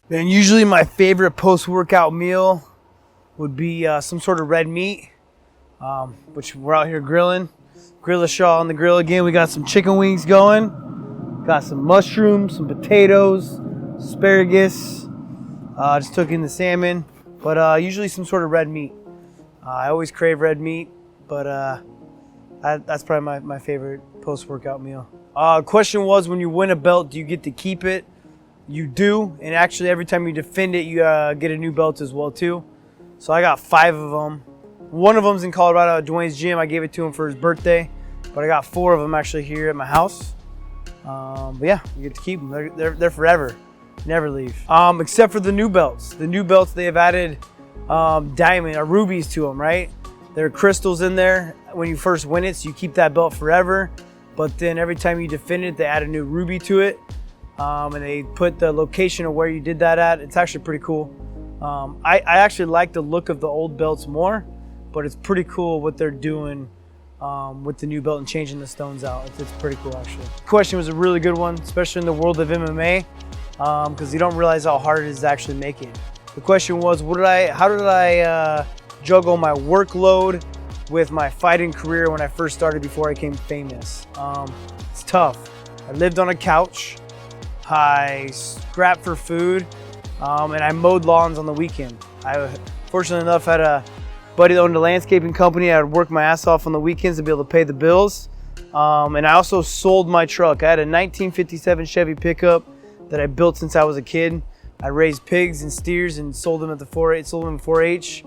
Man, usually my favorite post-workout meal would be some sort of red meat, which we're out here grilling. Dillashaw on the grill again. We got some chicken wings going. Got some mushrooms, some potatoes, asparagus. Just took in the salmon, but usually some sort of red meat. I always crave red meat, but that's probably my favorite post-workout meal. Question was, when you win a belt, do you get to keep it? You do, and actually every time you defend it, you get a new belt as well too. So I got 5 of them. One of them's in Colorado at Dwayne's gym. I gave it to him for his birthday, but I got 4 of them actually here at my house. But yeah, you get to keep them. They're forever, never leave. Except for the new belts. The new belts, they have added diamond or rubies to them, right? There are crystals in there when you first win it, so you keep that belt forever. But then every time you defend it, they add a new ruby to it. And they put the location of where you did that at. It's actually pretty cool. I actually like the look of the old belts more, but it's pretty cool what they're doing with the new belt and changing the stones out. It's pretty cool actually. The question was a really good one, especially in the world of MMA, because you don't realize how hard it is to actually make it. The question was, how did I juggle my workload with my fighting career when I first started before I became famous? It's tough. I lived on a couch. I scrapped for food, and I mowed lawns on the weekend. I, fortunately enough, had a buddy that owned a landscaping company. I would work my ass off on the weekends to be able to pay the bills. And I also sold my truck. I had a 1957 Chevy pickup that I built since I was a kid. I raised pigs and steers and sold them at the 4-H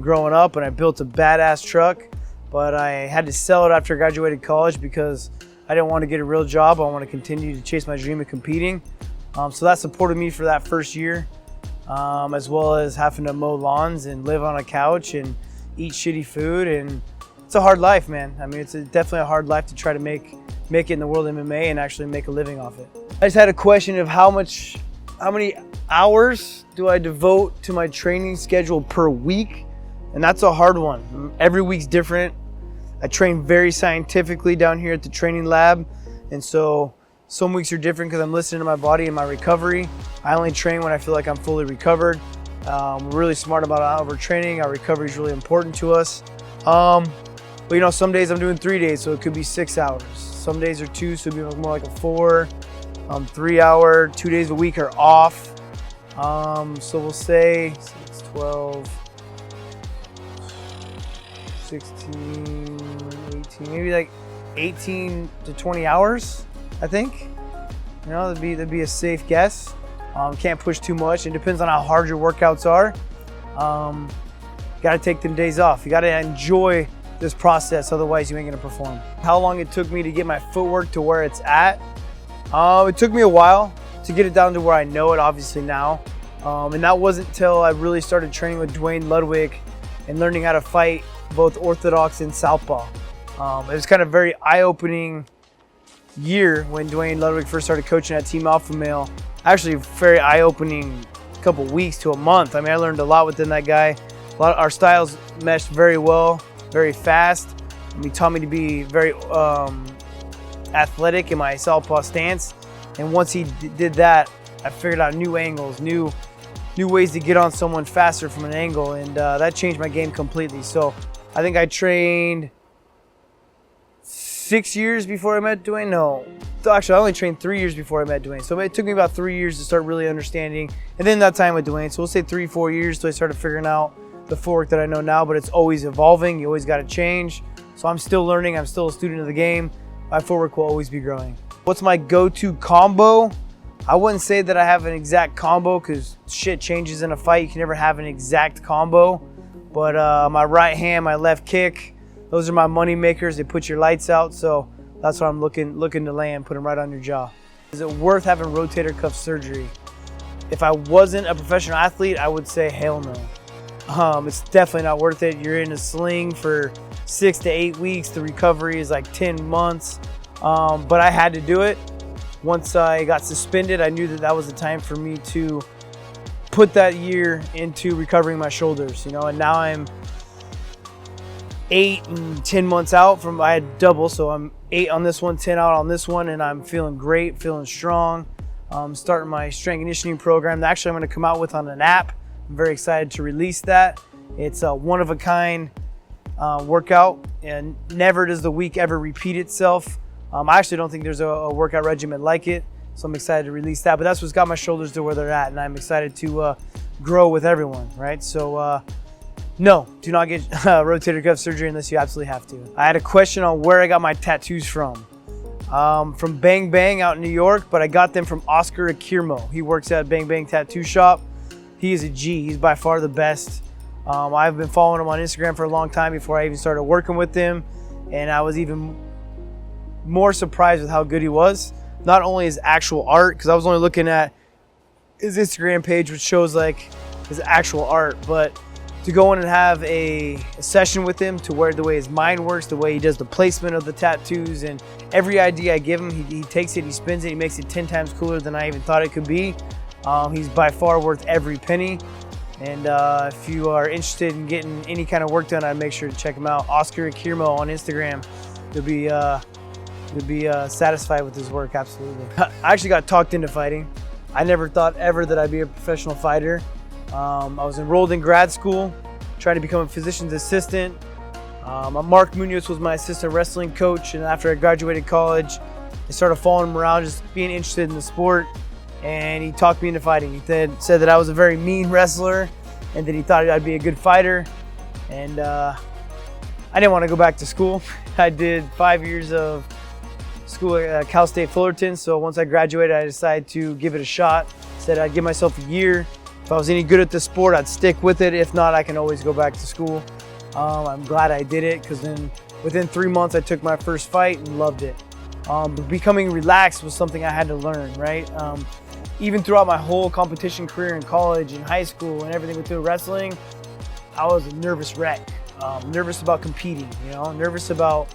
growing up, and I built a badass truck. But I had to sell it after I graduated college because I didn't want to get a real job. I want to continue to chase my dream of competing. So that supported me for that first year, as well as having to mow lawns and live on a couch and eat shitty food. And it's a hard life, man. I mean, it's definitely a hard life to try to make it in the world of MMA and actually make a living off it. I just had a question of how many hours do I devote to my training schedule per week? And that's a hard one. Every week's different. I train very scientifically down here at the training lab, and so some weeks are different because I'm listening to my body and my recovery. I only train when I feel like I'm fully recovered. We're really smart about how we're training. Our recovery is really important to us. But you know, some days I'm doing 3 days, so it could be 6 hours. Some days are 2, so it'd be more like a 4, 3 hour, 2 days a week are off. So we'll say 6, 12, 16, 18, maybe like 18 to 20 hours, I think. You know, that'd be a safe guess. Can't push too much. It depends on how hard your workouts are. Gotta take them days off. You gotta enjoy this process, otherwise you ain't gonna perform. How long it took me to get my footwork to where it's at? It took me a while to get it down to where I know it, obviously now. And that wasn't till I really started training with Dwayne Ludwig and learning how to fight both orthodox and southpaw. It was kind of very eye-opening year when Dwayne Ludwig first started coaching at Team Alpha Male. Actually, very eye-opening couple weeks to a month. I mean, I learned a lot within that guy. Our styles meshed very well, very fast. He taught me to be very athletic in my southpaw stance. And once he did that, I figured out new angles, new ways to get on someone faster from an angle, and that changed my game completely. So I think I trained 6 years before I met Dwayne. No, actually I only trained 3 years before I met Dwayne. So it took me about 3 years to start really understanding, and then that time with Dwayne. So we'll say 3-4 years till I started figuring out the footwork that I know now, but it's always evolving. You always got to change. So I'm still learning. I'm still a student of the game. My footwork will always be growing. What's my go-to combo? I wouldn't say that I have an exact combo because shit changes in a fight. You can never have an exact combo. But my right hand, my left kick, those are my money makers. They put your lights out. So that's what I'm looking to land, put them right on your jaw. Is it worth having rotator cuff surgery? If I wasn't a professional athlete, I would say hell no. It's definitely not worth it. You're in a sling for 6 to 8 weeks. The recovery is like 10 months. But I had to do it. Once I got suspended, I knew that was the time for me to put that year into recovering my shoulders, you know, and now I'm 8 and 10 months out from, I had double, so I'm 8 on this one, 10 out on this one, and I'm feeling great, feeling strong. starting my strength conditioning program that actually I'm going to come out with on an app. I'm very excited to release that. It's a one-of-a-kind workout, and never does the week ever repeat itself. I actually don't think there's a workout regimen like it, so I'm excited to release that. But that's what's got my shoulders to where they're at, and I'm excited to grow with everyone, right? So no, do not get rotator cuff surgery unless you absolutely have to. I had a question on where I got my tattoos from Bang Bang out in New York, but I got them from Oscar Akirmo. He works at Bang Bang Tattoo Shop. He is a G. He's by far the best. I've been following him on Instagram for a long time before I even started working with him, and I was even more surprised with how good he was. Not only his actual art, because I was only looking at his Instagram page, which shows like his actual art, but to go in and have a session with him, to where the way his mind works, the way he does the placement of the tattoos, and every idea I give him, he takes it, he spins it, he makes it 10 times cooler than I even thought it could be. He's by far worth every penny. And if you are interested in getting any kind of work done, I'd make sure to check him out. Oscar Akirmo on Instagram. You'll be satisfied with his work, absolutely. I actually got talked into fighting. I never thought ever that I'd be a professional fighter. I was enrolled in grad school, trying to become a physician's assistant. Mark Munoz was my assistant wrestling coach, and after I graduated college, I started following him around, just being interested in the sport. And he talked me into fighting. He said that I was a very mean wrestler and that he thought I'd be a good fighter. And I didn't want to go back to school. I did 5 years of school at Cal State Fullerton. So once I graduated, I decided to give it a shot. Said I'd give myself a year. If I was any good at the sport, I'd stick with it. If not, I can always go back to school. I'm glad I did it, because then within 3 months, I took my first fight and loved it. But becoming relaxed was something I had to learn, right? Even throughout my whole competition career in college and high school and everything through wrestling, I was a nervous wreck. Nervous about competing, nervous about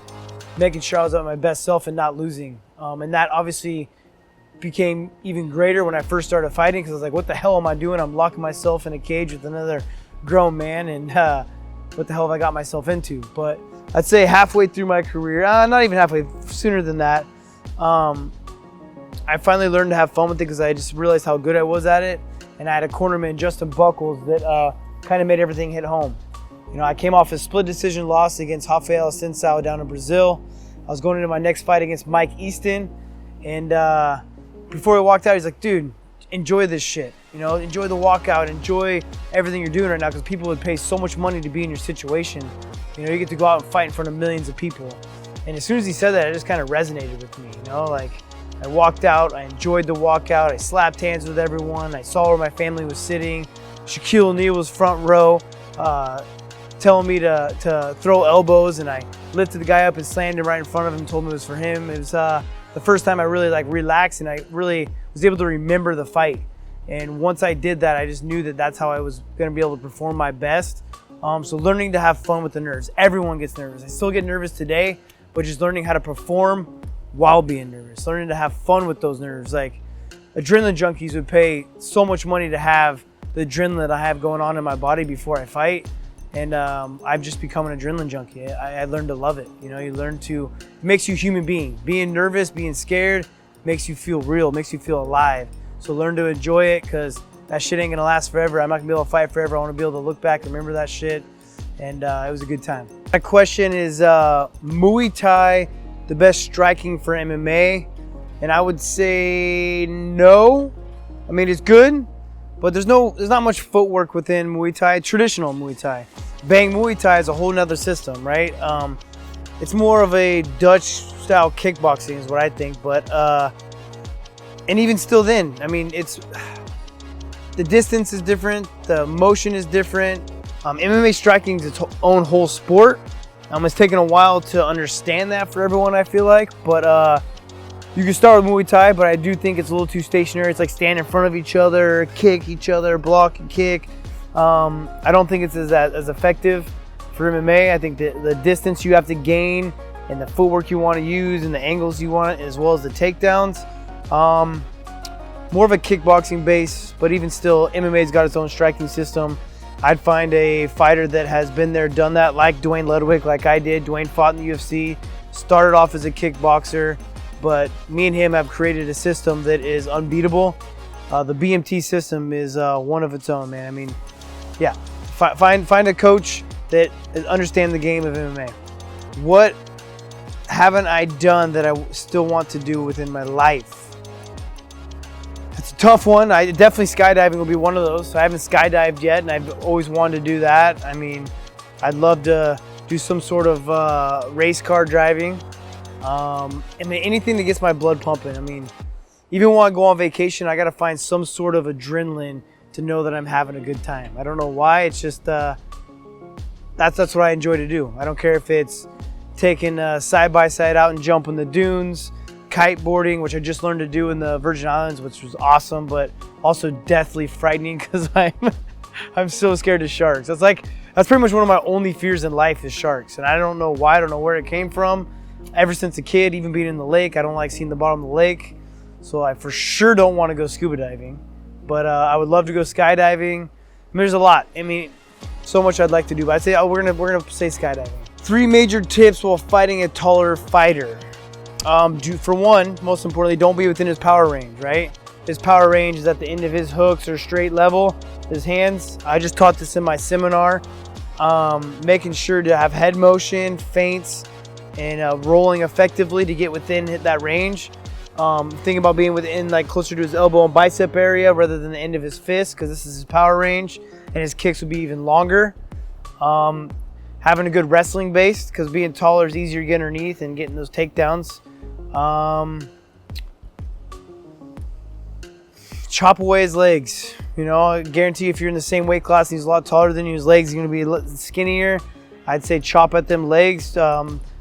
making sure I was at my best self and not losing. And that obviously became even greater when I first started fighting, because I was like, what the hell am I doing? I'm locking myself in a cage with another grown man, and what the hell have I got myself into? But I'd say halfway through my career, not even halfway, sooner than that, I finally learned to have fun with it, because I just realized how good I was at it. And I had a cornerman, Justin Buckles, that kind of made everything hit home. I came off a split decision loss against Rafael Assunção down in Brazil. I was going into my next fight against Mike Easton. And before he walked out, he's like, dude, enjoy this shit. Enjoy the walkout, enjoy everything you're doing right now, because people would pay so much money to be in your situation. You get to go out and fight in front of millions of people. And as soon as he said that, it just kind of resonated with me, like, I walked out, I enjoyed the walkout, I slapped hands with everyone, I saw where my family was sitting. Shaquille O'Neal was front row, telling me to throw elbows, and I lifted the guy up and slammed him right in front of him, told him it was for him. It was the first time I really relaxed, and I really was able to remember the fight. And once I did that, I just knew that that's how I was gonna be able to perform my best. So learning to have fun with the nerves. Everyone gets nervous. I still get nervous today, but just learning how to perform while being nervous, learning to have fun with those nerves. Like, adrenaline junkies would pay so much money to have the adrenaline that I have going on in my body before I fight. And I've just become an adrenaline junkie. I learned to love it. You learn to, it makes you a human being. Being nervous, being scared makes you feel real, makes you feel alive. So learn to enjoy it, because that shit ain't gonna last forever. I'm not gonna be able to fight forever. I wanna be able to look back and remember that shit. And it was a good time. My question is, Muay Thai the best striking for MMA? And I would say no. I mean, it's good, but there's not much footwork within Muay Thai, traditional Muay Thai. Bang Muay Thai is a whole nother system, right? It's more of a Dutch style kickboxing is what I think, but and even still then, I mean, the distance is different, the motion is different. MMA striking is its own whole sport. It's taken a while to understand that for everyone, I feel like, but you can start with Muay Thai, but I do think it's a little too stationary. It's like stand in front of each other, kick each other, block and kick. I don't think it's as effective for MMA. I think the distance you have to gain and the footwork you want to use and the angles you want, as well as the takedowns. More of a kickboxing base, but even still, MMA's got its own striking system. I'd find a fighter that has been there, done that, like Dwayne Ludwig, like I did. Dwayne fought in the UFC, started off as a kickboxer, but me and him have created a system that is unbeatable. The BMT system is one of its own, man. I mean, yeah, find a coach that understands the game of MMA. What haven't I done that I still want to do within my life? It's a tough one. Definitely skydiving will be one of those. I haven't skydived yet, and I've always wanted to do that. I mean, I'd love to do some sort of race car driving. I mean, anything that gets my blood pumping. I mean, even when I go on vacation, I got to find some sort of adrenaline to know that I'm having a good time. I don't know why. It's just that's what I enjoy to do. I don't care if it's taking side by side out and jumping the dunes, kiteboarding, which I just learned to do in the Virgin Islands, which was awesome, but also deathly frightening because I'm so scared of sharks. That's pretty much one of my only fears in life is sharks, and I don't know why. I don't know where it came from. Ever since a kid, even being in the lake, I don't like seeing the bottom of the lake, so I for sure don't want to go scuba diving. But I would love to go skydiving. I mean, there's a lot. I mean, so much I'd like to do. But I'd say we're gonna say skydiving. 3 major tips while fighting a taller fighter. For one, most importantly, don't be within his power range, right? His power range is at the end of his hooks or straight level, his hands. I just taught this in my seminar. Making sure to have head motion, feints, and rolling effectively to get within that range. Think about being within like closer to his elbow and bicep area rather than the end of his fist, because this is his power range, and his kicks would be even longer. Having a good wrestling base, because being taller is easier to get underneath and getting those takedowns. Chop away his legs. You know, I guarantee if you're in the same weight class and he's a lot taller than you, his legs are going to be skinnier. I'd say chop at them legs.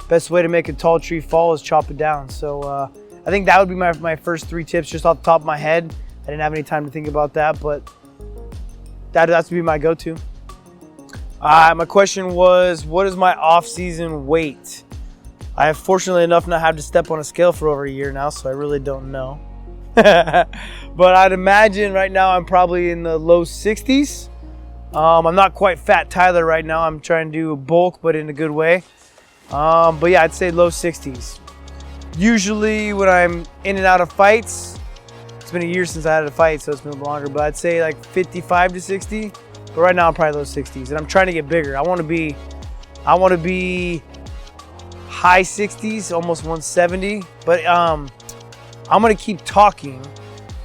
Best way to make a tall tree fall is chop it down. So I think that would be my first 3 tips just off the top of my head. I didn't have any time to think about that, but that's would be my go-to. My question was, what is my off-season weight? I have fortunately enough not had to step on a scale for over a year now, so I really don't know. But I'd imagine right now I'm probably in the low 60s. I'm not quite Fat Tyler right now. I'm trying to do bulk, but in a good way. But yeah, I'd say low 60s. Usually when I'm in and out of fights, it's been a year since I had a fight, so it's been longer, but I'd say like 55 to 60. But right now I'm probably low 60s, and I'm trying to get bigger. I want to be high 60s, almost 170. But I'm gonna keep talking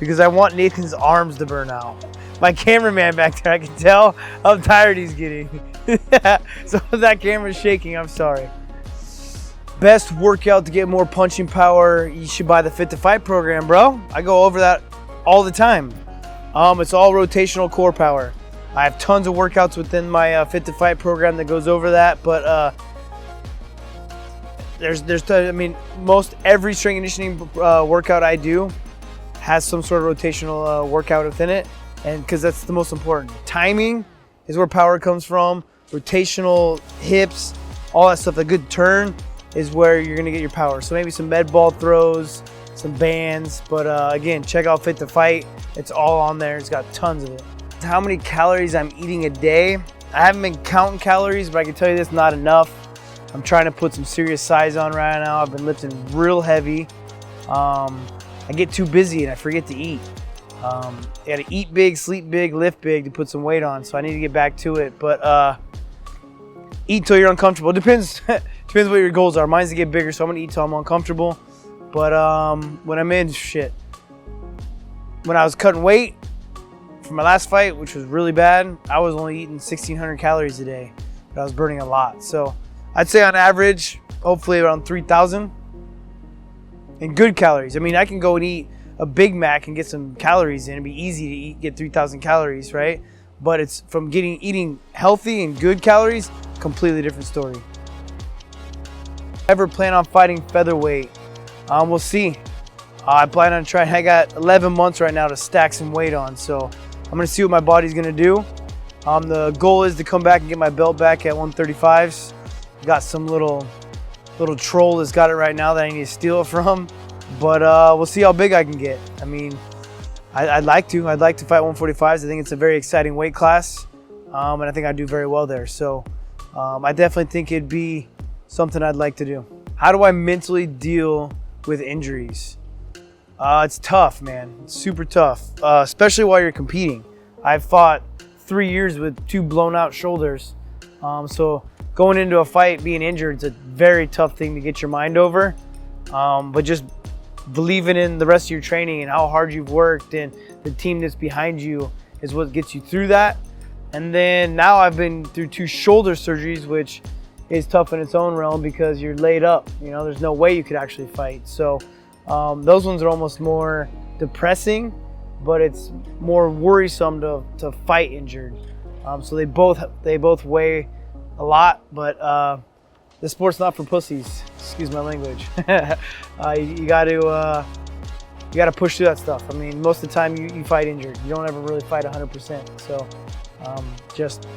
because I want Nathan's arms to burn out. My cameraman back there, I can tell how tired he's getting. So if that camera's shaking, I'm sorry. Best workout to get more punching power, you should buy the Fit to Fight program, bro. I go over that all the time. It's all rotational core power. I have tons of workouts within my Fit to Fight program that goes over that, but I mean, most every strength and conditioning workout I do has some sort of rotational workout within it, and because that's the most important. Timing is where power comes from. Rotational hips, all that stuff. A good turn is where you're gonna get your power. So maybe some med ball throws, some bands, but again, check out Fit to Fight. It's all on there. It's got tons of it. How many calories I'm eating a day? I haven't been counting calories, but I can tell you this, not enough. I'm trying to put some serious size on right now. I've been lifting real heavy. I get too busy and I forget to eat. You gotta eat big, sleep big, lift big to put some weight on, so I need to get back to it. But eat till you're uncomfortable. It depends what your goals are. Mine's to get bigger, so I'm gonna eat till I'm uncomfortable. But when I'm in, when I was cutting weight for my last fight, which was really bad, I was only eating 1,600 calories a day, but I was burning a lot. So I'd say on average, hopefully around 3,000 in good calories. I mean, I can go and eat a Big Mac and get some calories in. It'd be easy to get 3,000 calories, right? But it's from eating healthy and good calories, completely different story. Ever plan on fighting featherweight? We'll see. I plan on trying. I got 11 months right now to stack some weight on, so I'm gonna see what my body's gonna do. The goal is to come back and get my belt back at 135s. Got some little troll that's got it right now that I need to steal it from, but we'll see how big I can get. I mean, I'd like to fight 145s. I think it's a very exciting weight class, and I think I'd do very well there. So I definitely think it'd be something I'd like to do. How do I mentally deal with injuries? It's tough, man. It's super tough, especially while you're competing. I've fought 3 years with 2 blown out shoulders. So going into a fight being injured is a very tough thing to get your mind over. But just believing in the rest of your training and how hard you've worked and the team that's behind you is what gets you through that. And then now I've been through 2 shoulder surgeries, which is tough in its own realm because you're laid up. You know, there's no way you could actually fight. So those ones are almost more depressing, but it's more worrisome to fight injured. So they both weigh a lot, but the sport's not for pussies. Excuse my language. You got to push through that stuff. I mean, most of the time you fight injured. You don't ever really fight 100%. So just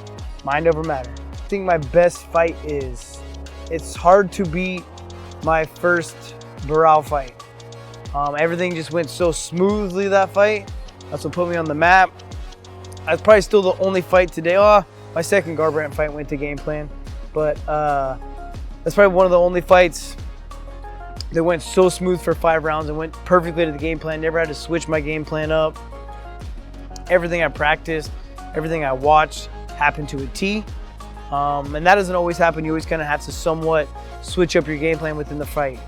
mind over matter. I think my best fight is, it's hard to beat my first Barao fight. Everything just went so smoothly that fight. That's what put me on the map. That's probably still the only fight today. My second Garbrandt fight went to game plan, but that's probably one of the only fights that went so smooth for 5 rounds and went perfectly to the game plan. Never had to switch my game plan up. Everything I practiced, everything I watched happened to a T. And that doesn't always happen. You always kind of have to somewhat switch up your game plan within the fight.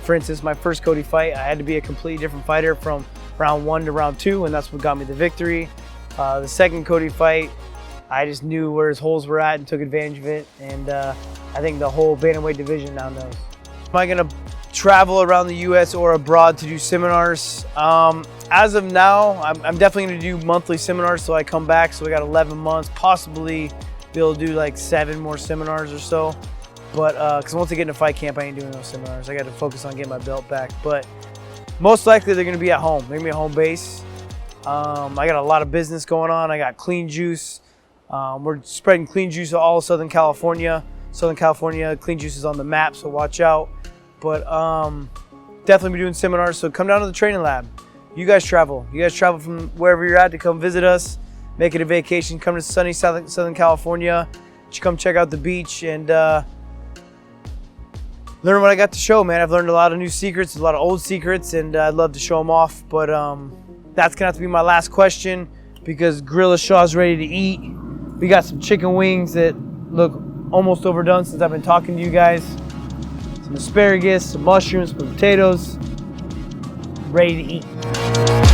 For instance, my first Cody fight, I had to be a completely different fighter from round 1 to round 2, and that's what got me the victory. The second Cody fight, I just knew where his holes were at and took advantage of it. And I think the whole bantamweight division now knows. Am I gonna travel around the US or abroad to do seminars? As of now, I'm definitely gonna do monthly seminars till I come back. So we got 11 months, possibly be able to do like 7 more seminars or so. But because once I get into fight camp, I ain't doing those seminars. I got to focus on getting my belt back. But most likely they're gonna be at home. They're gonna be at home base. I got a lot of business going on. I got Clean Juice. We're spreading Clean Juice to all of Southern California. Southern California, Clean Juice is on the map, so watch out. But definitely be doing seminars, so come down to the training lab. You guys travel. You guys travel from wherever you're at to come visit us. Make it a vacation. Come to sunny Southern California. Come check out the beach and learn what I got to show, man. I've learned a lot of new secrets, a lot of old secrets, and I'd love to show them off. But that's gonna have to be my last question because Dillashaw's ready to eat. We got some chicken wings that look almost overdone since I've been talking to you guys. Some asparagus, some mushrooms, some potatoes. Ready to eat.